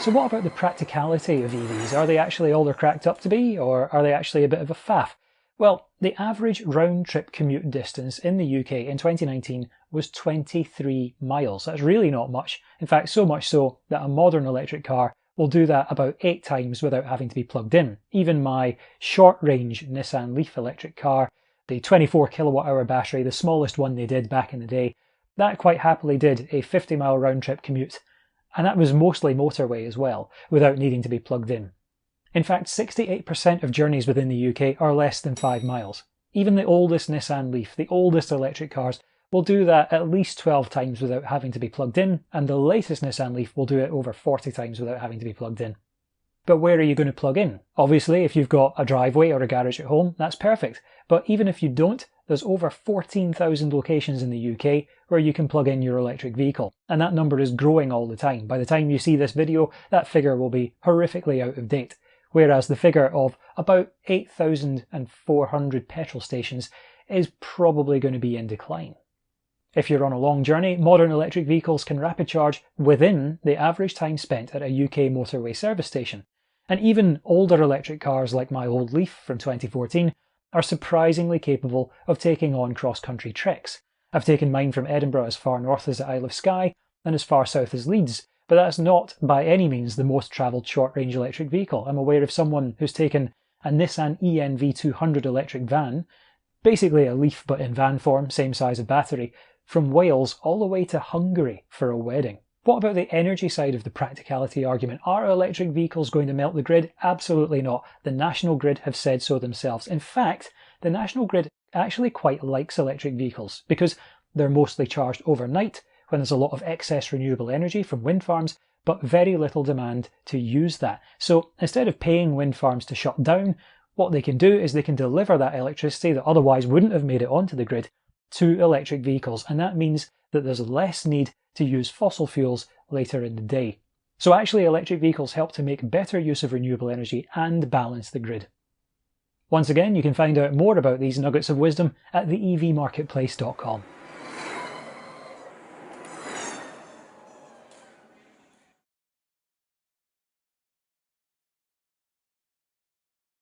So what about the practicality of EVs? Are they actually all they're cracked up to be, or are they actually a bit of a faff? Well, the average round-trip commute distance in the UK in 2019 was 23 miles. That's really not much. In fact, so much so that a modern electric car will do that about 8 times without having to be plugged in. Even my short-range Nissan Leaf electric car, the 24 kilowatt-hour battery, the smallest one they did back in the day, that quite happily did a 50-mile round-trip commute. And that was mostly motorway as well, without needing to be plugged in. In fact, 68% of journeys within the UK are less than 5 miles. Even the oldest Nissan Leaf, the oldest electric cars, will do that at least 12 times without having to be plugged in, and the latest Nissan Leaf will do it over 40 times without having to be plugged in. But where are you going to plug in? Obviously, if you've got a driveway or a garage at home, that's perfect. But even if you don't, there's over 14,000 locations in the UK where you can plug in your electric vehicle. And that number is growing all the time. By the time you see this video, that figure will be horrifically out of date. Whereas the figure of about 8,400 petrol stations is probably going to be in decline. If you're on a long journey, modern electric vehicles can rapid charge within the average time spent at a UK motorway service station. And even older electric cars like my old Leaf from 2014 are surprisingly capable of taking on cross-country treks. I've taken mine from Edinburgh as far north as the Isle of Skye and as far south as Leeds, but that's not by any means the most travelled short-range electric vehicle. I'm aware of someone who's taken a Nissan ENV200 electric van, basically a Leaf but in van form, same size of battery, from Wales all the way to Hungary for a wedding. What about the energy side of the practicality argument? Are electric vehicles going to melt the grid? Absolutely not. The National Grid have said so themselves. In fact, the National Grid actually quite likes electric vehicles because they're mostly charged overnight when there's a lot of excess renewable energy from wind farms, but very little demand to use that. So instead of paying wind farms to shut down, what they can do is they can deliver that electricity that otherwise wouldn't have made it onto the grid to electric vehicles, and that means that there's less need to use fossil fuels later in the day. So actually electric vehicles help to make better use of renewable energy and balance the grid. Once again, you can find out more about these nuggets of wisdom at theevmarketplace.com.